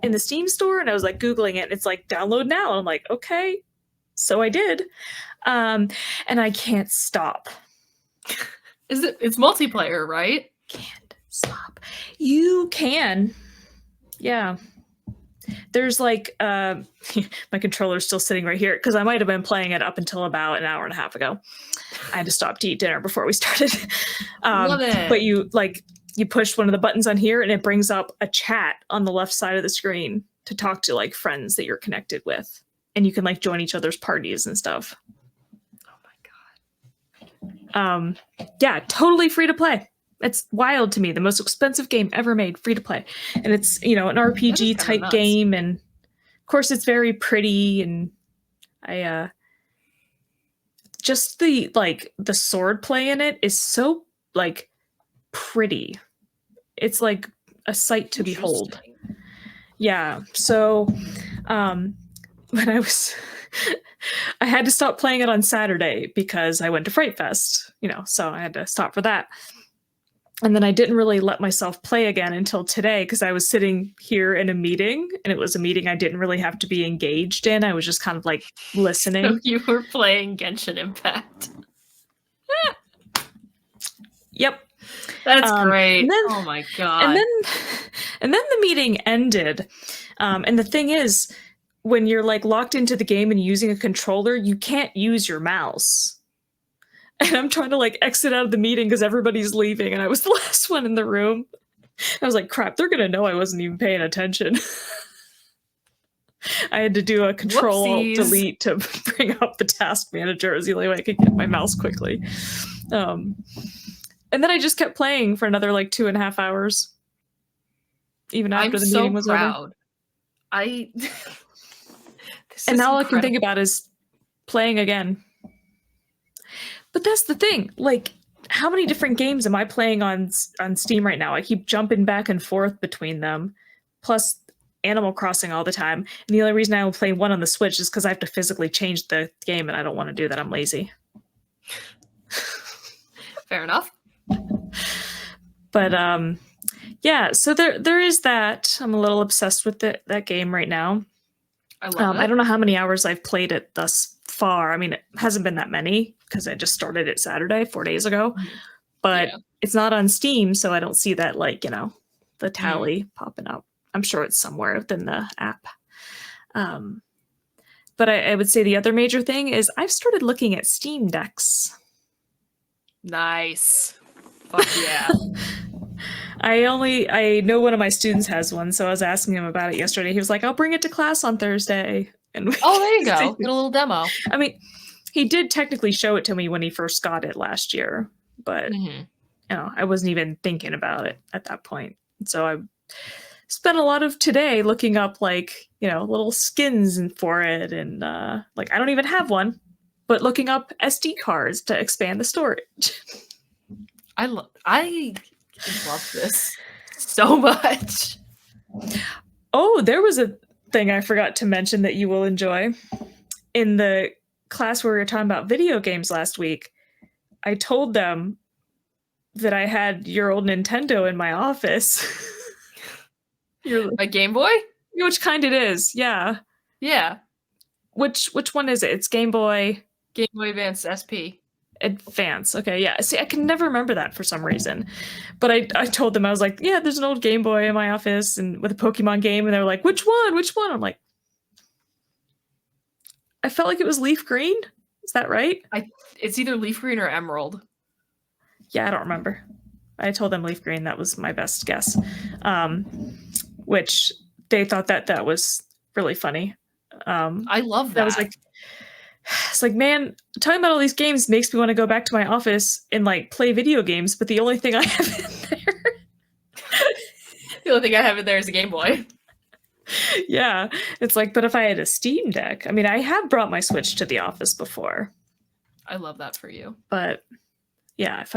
in the Steam store. And I was like, Googling it. And it's like, download now. And I'm like, okay. So I did. And I can't stop. It's multiplayer, right? Can't stop. You can. Yeah. There's like, my controller's still sitting right here because I might have been playing it up until about an hour and a half ago. I had to stop to eat dinner before we started. Love it. But you push one of the buttons on here and it brings up a chat on the left side of the screen to talk to like friends that you're connected with. And you can like join each other's parties and stuff. Oh my God. Yeah, totally free to play. It's wild to me. The most expensive game ever made, free to play. And it's, you know, an RPG type game. And of course it's very pretty. And just the sword play in it is so like pretty. It's like a sight to behold. Yeah. So, when I had to stop playing it on Saturday because I went to Fright Fest, you know, so I had to stop for that. And then I didn't really let myself play again until today because I was sitting here in a meeting and it was a meeting I didn't really have to be engaged in. I was just kind of like listening. So you were playing Genshin Impact. Yep. That's great. Then, oh my God. And then the meeting ended. And the thing is, when you're like locked into the game and using a controller, you can't use your mouse. And I'm trying to like exit out of the meeting because everybody's leaving and I was the last one in the room. I was like, crap, they're going to know I wasn't even paying attention. I had to do a Control-Alt-Delete to bring up the task manager. It was the only way I could get my mouse quickly. And then I just kept playing for another like 2.5 hours. Even after the meeting was over. And now all I can think about is playing again. But that's the thing. Like, how many different games am I playing on Steam right now? I keep jumping back and forth between them. Plus Animal Crossing all the time. And the only reason I will play one on the Switch is because I have to physically change the game, and I don't want to do that. I'm lazy. Fair enough. But yeah, so there is that. I'm a little obsessed with that game right now. I love it. I don't know how many hours I've played it thus far. I mean, it hasn't been that many because I just started it Saturday, 4 days ago. But it's not on Steam, so I don't see that, like, you know, the tally popping up. I'm sure it's somewhere within the app. But I would say the other major thing is I've started looking at Steam decks. Nice. Fuck yeah. I know one of my students has one, so I was asking him about it yesterday. He was like, I'll bring it to class on Thursday. And there you go. Get a little demo. I mean, he did technically show it to me when he first got it last year, but you know, I wasn't even thinking about it at that point. So I spent a lot of today looking up like, little skins for it, and like I don't even have one, but looking up SD cards to expand the storage. I love this so much. Oh, there was a thing I forgot to mention that you will enjoy. In the class where we were talking about video games last week, I told them that I had your old Nintendo in my office. A Game Boy? Which kind it is, yeah. Yeah. Which one is it? It's Game Boy Advance SP. Advance. Okay, yeah. See, I can never remember that for some reason. But I told them, I was like, yeah, there's an old Game Boy in my office and with a Pokemon game, and they were like, which one? Which one? I'm like, I felt like it was leaf green. Is that right? It's either leaf green or emerald. Yeah, I don't remember. I told them leaf green. That was my best guess. Which they thought that was really funny. I love that. I was like, it's like, man, talking about all these games makes me want to go back to my office and like play video games, but the only thing I have in there the only thing I have in there is a Game Boy. Yeah, it's like, but if I had a Steam Deck, I mean, I have brought my Switch to the office before. I love that for you. But yeah, if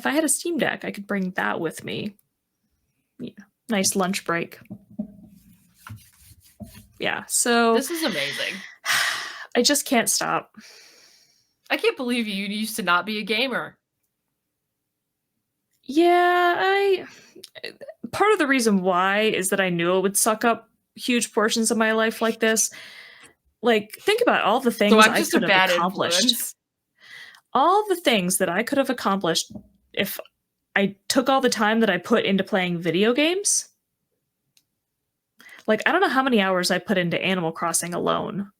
I had a Steam Deck, I could bring that with me. Yeah, nice lunch break. Yeah, so this is amazing. I just can't stop. I can't believe you used to not be a gamer. Yeah, part of the reason why is that I knew it would suck up huge portions of my life like this. Like, think about all the things I could have accomplished. Influence. All the things that I could have accomplished if I took all the time that I put into playing video games. Like, I don't know how many hours I put into Animal Crossing alone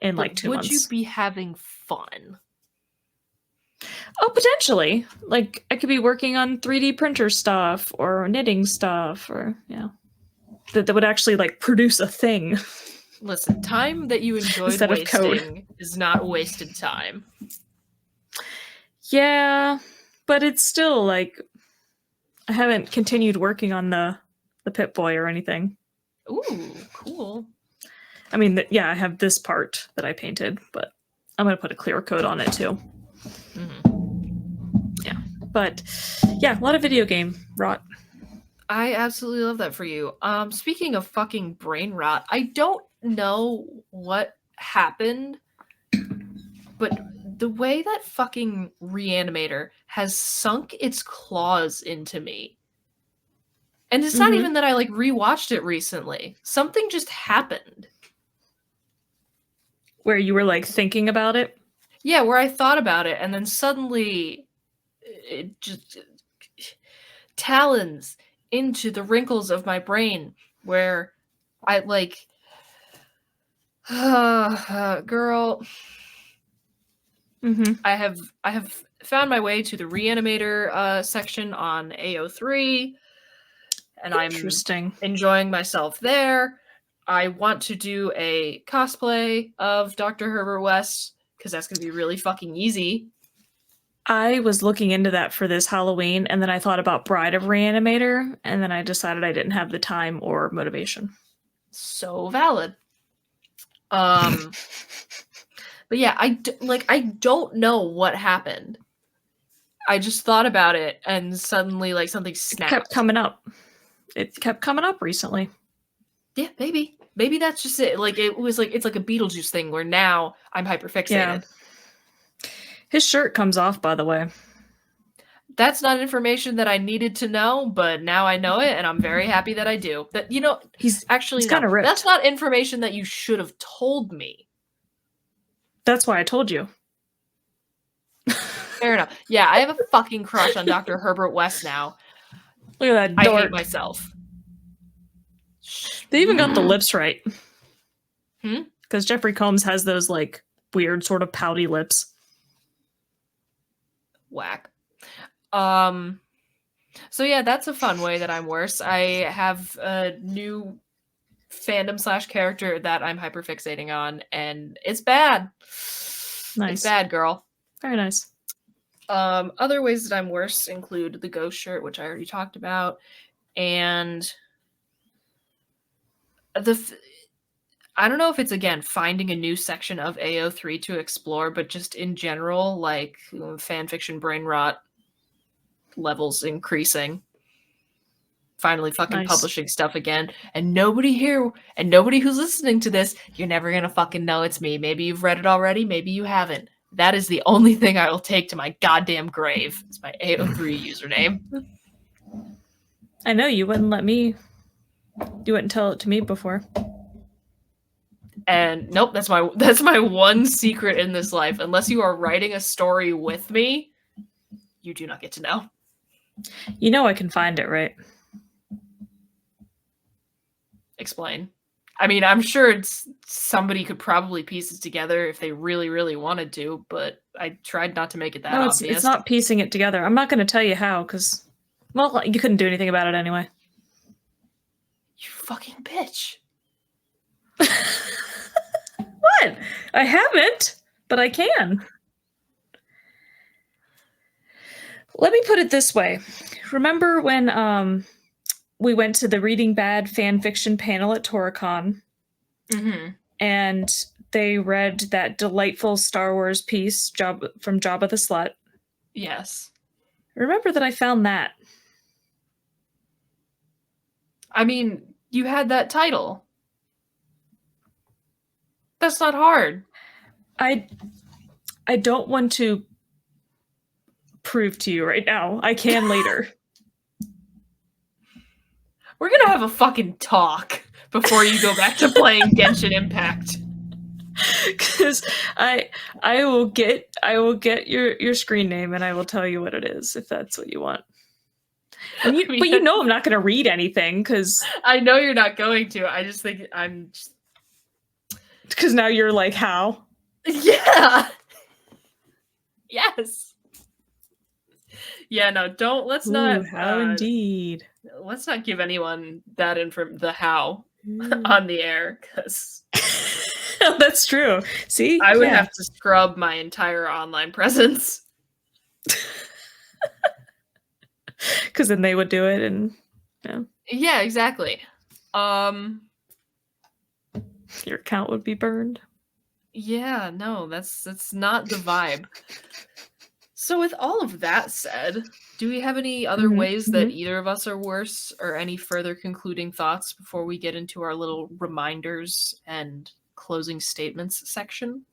in like 2 months. Would you be having fun? Oh, potentially. Like, I could be working on 3D printer stuff or knitting stuff, or that would actually like produce a thing. Listen, time that you enjoyed wasting is not wasted time. Yeah, but it's still like I haven't continued working on the Pip-Boy or anything. Ooh, cool. I mean, I have this part that I painted, but I'm going to put a clear coat on it too. Mm-hmm. Yeah, but yeah, a lot of video game rot. I absolutely love that for you. Speaking of fucking brain rot, I don't know what happened, but the way that fucking Reanimator has sunk its claws into me. And it's not even that I like rewatched it recently. Something just happened. Where you were like thinking about it? Yeah, where I thought about it, and then suddenly it just talons into the wrinkles of my brain where I like girl. I have found my way to the Reanimator section on AO3, and I'm enjoying myself there. I want to do a cosplay of Dr. Herbert West because that's going to be really fucking easy. I was looking into that for this Halloween, and then I thought about Bride of Reanimator, and then I decided I didn't have the time or motivation. So valid. But yeah, I don't know what happened. I just thought about it, and suddenly, like, something snapped. It kept coming up. It kept coming up recently. Yeah, maybe. Maybe that's just it. Like, it's like a Beetlejuice thing where now I'm hyperfixated. Yeah. His shirt comes off, by the way. That's not information that I needed to know, but now I know it, and I'm very happy that I do. That he's kind of ripped. That's not information that you should have told me. That's why I told you. Fair enough. Yeah, I have a fucking crush on Dr. Herbert West now. Look at that dork. I hate myself. They even got the lips right. Because Jeffrey Combs has those, like, weird sort of pouty lips. Whack. So yeah, that's a fun way that I'm worse. I have a new fandom / character that I'm hyperfixating on, and it's bad. Nice. It's bad, girl. Very nice. Other ways that I'm worse include the ghost shirt, which I already talked about, and I don't know if it's, again, finding a new section of AO3 to explore, but just in general, like, fanfiction brain rot levels increasing. Finally fucking Nice. publishing stuff again. And nobody here, and nobody who's listening to this, you're never gonna fucking know it's me. Maybe you've read it already, maybe you haven't. That is the only thing I will take to my goddamn grave. It's my AO3 username. I know you wouldn't let me. You wouldn't tell it to me before. And nope, that's my one secret in this life. Unless you are writing a story with me, you do not get to know. You know I can find it, right? Explain. I mean, I'm sure somebody could probably piece it together if they really, really wanted to, but I tried not to make it that No, obvious. it's not piecing it together. I'm not going to tell you how, because, well, you couldn't do anything about it anyway. You fucking bitch. What? I haven't, but I can. Let me put it this way. Remember when we went to the Reading Bad fan fiction panel at Toricon, and they read that delightful Star Wars piece from Jabba the Slut? Yes. Remember that I found that. I mean, you had that title. That's not hard. I don't want to prove to you right now. I can later. We're gonna have a fucking talk before you go back to playing Genshin Impact. Because I will get your screen name and I will tell you what it is if that's what you want. And but you know I'm not going to read anything because I know you're not going to. I just think because now you're like, how? Yeah. Yes. Yeah. No. Don't. Let's not. How indeed. Let's not give anyone that the how on the air because that's true. See, I would have to scrub my entire online presence. Because then they would do it, and yeah, exactly. Your account would be burned. Yeah, no, that's not the vibe. So with all of that said, do we have any other ways that either of us are worse, or any further concluding thoughts before we get into our little reminders and closing statements section?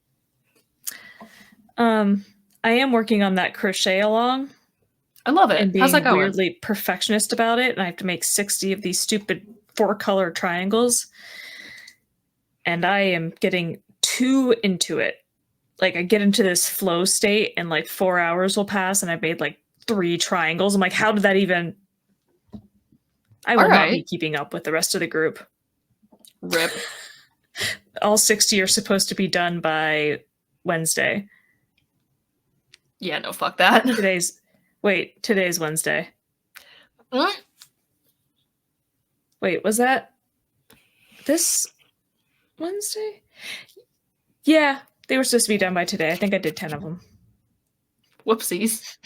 I am working on that crochet along. I love it. And being How's that going? Weirdly perfectionist about it, and I have to make 60 of these stupid 4-color triangles. And I am getting too into it. Like, I get into this flow state, and like 4 hours will pass, and I've made like 3 triangles. I'm like, how did that even? I will not be keeping up with the rest of the group. Rip. All 60 are supposed to be done by Wednesday. Yeah, no, fuck that. Today's Wednesday. What? Wait, was that this Wednesday? Yeah, they were supposed to be done by today. I think I did 10 of them. Whoopsies.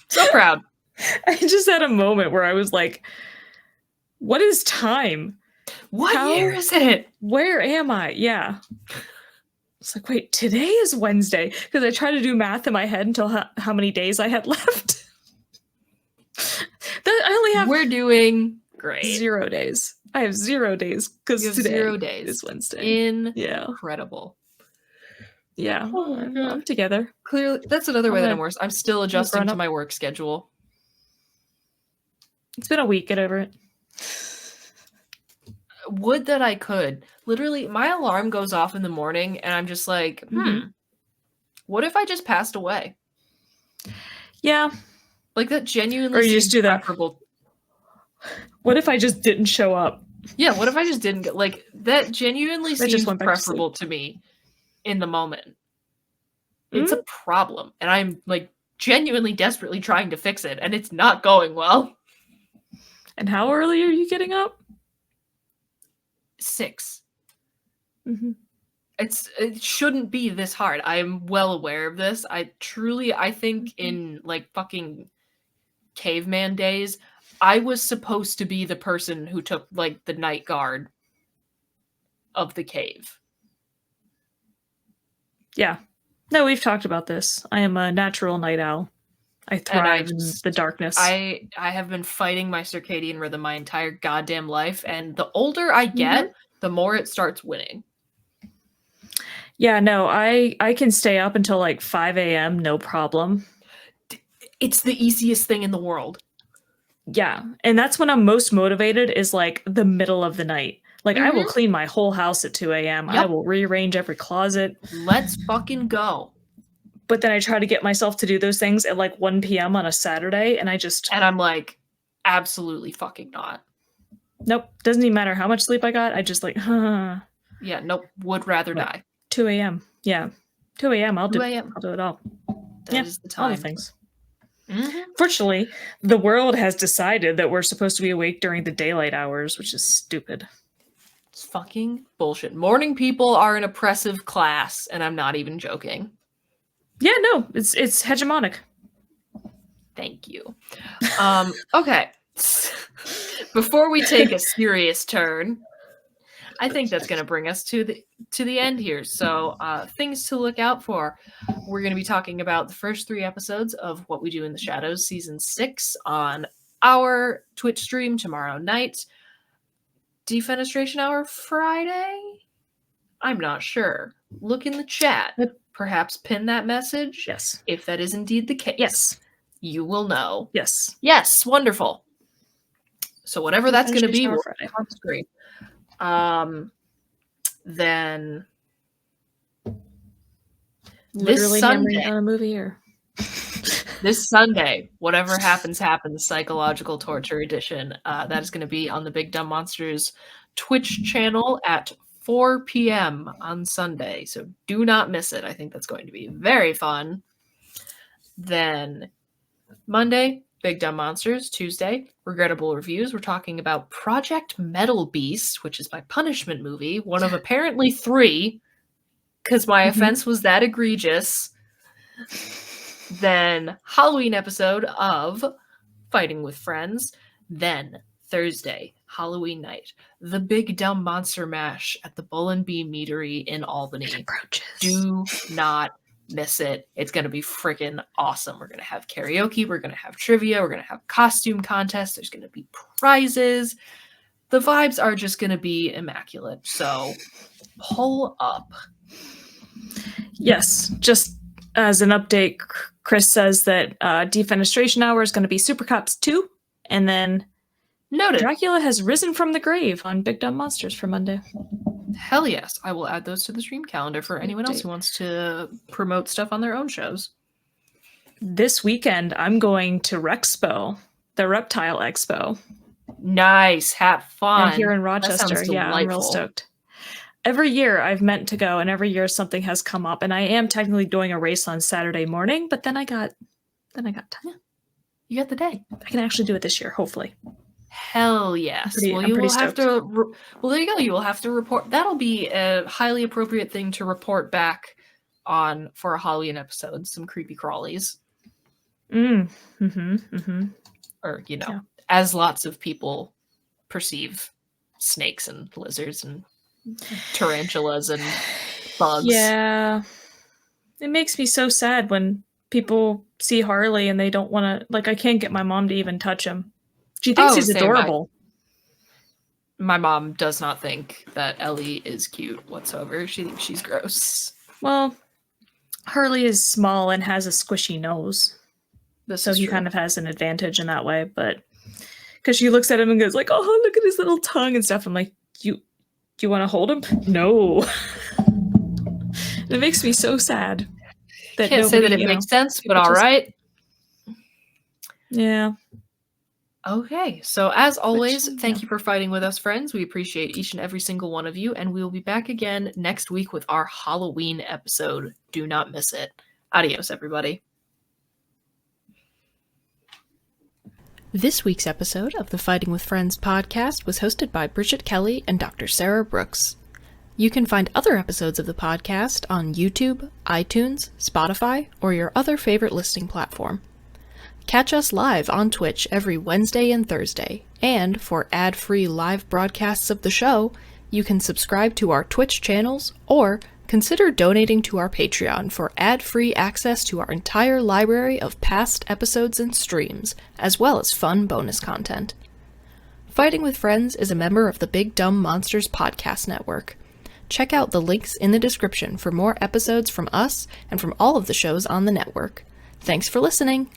So proud. I just had a moment where I was like, what is time? What year is it? Where am I? Yeah. It's like, wait, today is Wednesday. Because I tried to do math in my head until how many days I had left. I only have... We're doing great. 0 days. I have 0 days because today 0 days. is Wednesday. Incredible. Yeah. Oh my God. I'm together. Clearly, that's another way that I'm worse. I'm still adjusting to my work schedule. It's been a week. Get over it. Would that I could. Literally, my alarm goes off in the morning, and I'm just like, what if I just passed away? Yeah. Like, that genuinely or you just do that. preferable. What if I just didn't show up? Yeah, what if I just didn't get, like, that genuinely seems preferable to me in the moment. It's a problem, and I'm, like, genuinely desperately trying to fix it, and it's not going well. And how early are you getting up? 6. It shouldn't be this hard. I'm well aware of this. I think in like fucking caveman days, I was supposed to be the person who took, like, the night guard of the cave. Yeah. No, we've talked about this. I am a natural night owl. I thrive in the darkness. I have been fighting my circadian rhythm my entire goddamn life, and the older I get, the more it starts winning. Yeah, no, I can stay up until like 5 a.m. no problem. It's the easiest thing in the world. Yeah, and that's when I'm most motivated, is like the middle of the night. Like, I will clean my whole house at 2 a.m. I will rearrange every closet. Let's fucking go. But then I try to get myself to do those things at like 1 p.m. on a Saturday, and I'm like, absolutely fucking not. Nope, doesn't even matter how much sleep I got. I just like, Yeah, nope, would rather die. 2 a.m. Yeah, 2 a.m. I'll do it all. That is the time. All the things. Fortunately, the world has decided that we're supposed to be awake during the daylight hours, which is stupid. It's fucking bullshit. Morning people are an oppressive class, and I'm not even joking. Yeah, no, it's hegemonic. Thank you. Okay. Before we take a serious turn, I think that's going to bring us to the end here. So, things to look out for. We're going to be talking about the first 3 episodes of What We Do in the Shadows, season 6, on our Twitch stream tomorrow night. Defenestration hour Friday? I'm not sure. Look in the chat. Perhaps pin that message. Yes. If that is indeed the case. Yes. You will know. Yes. Yes. Wonderful. So whatever that's going to be, we'll Friday. on screen. Then Literally this Sunday, hammering on a movie here. this Sunday, whatever happens, psychological torture edition. That is going to be on the Big Dumb Monsters Twitch channel at 4 p.m. on Sunday. So do not miss it. I think that's going to be very fun. Then Monday, Big Dumb Monsters. Tuesday, Regrettable Reviews. We're talking about Project Metal Beast, which is my punishment movie, one of apparently 3, because my offense was that egregious. Then Halloween episode of Fighting with Friends. Then Thursday, Halloween night, the Big Dumb Monster Mash at the Bull and Bee Meadery in Albany. Do not miss it. It's going to be freaking awesome. We're going to have karaoke. We're going to have trivia. We're going to have costume contests. There's going to be prizes. The vibes are just going to be immaculate. So pull up. Yes. Just as an update, Chris says that Defenestration Hour is going to be Super Cops 2. And then Noted. Dracula has risen from the grave on Big Dumb Monsters for Monday. Hell yes. I will add those to the stream calendar for anyone else who wants to promote stuff on their own shows. This weekend, I'm going to Rexpo, the Reptile Expo. Nice. Have fun. And here in Rochester. Yeah, I'm real stoked. Every year I've meant to go, and every year something has come up, and I am technically doing a race on Saturday morning, but then I got time. You got the day. I can actually do it this year, hopefully. Hell yes. I'm pretty stoked. Well, there you go. You will have to report. That'll be a highly appropriate thing to report back on for a Halloween episode. Some creepy crawlies. Or, as lots of people perceive snakes and lizards and tarantulas and bugs. Yeah. It makes me so sad when people see Harley and they don't want to, like, I can't get my mom to even touch him. She thinks he's adorable. My mom does not think that Ellie is cute whatsoever. She thinks she's gross. Well, Harley is small and has a squishy nose. So he kind of has an advantage in that way, but because she looks at him and goes like, oh, look at his little tongue and stuff. I'm like, you want to hold him? No. It makes me so sad. That can't say that it makes sense, but all right. Yeah. Okay, so as always, thank you for fighting with us, friends. We appreciate each and every single one of you, and we will be back again next week with our Halloween episode. Do not miss it. Adios, everybody. This week's episode of the Fighting with Friends podcast was hosted by Bridget Kelly and Dr. Sarah Brookes. You can find other episodes of the podcast on YouTube, iTunes, Spotify, or your other favorite listening platform. Catch us live on Twitch every Wednesday and Thursday, and for ad-free live broadcasts of the show, you can subscribe to our Twitch channels or consider donating to our Patreon for ad-free access to our entire library of past episodes and streams, as well as fun bonus content. Fighting with Friends is a member of the Big Dumb Monsters podcast network. Check out the links in the description for more episodes from us and from all of the shows on the network. Thanks for listening!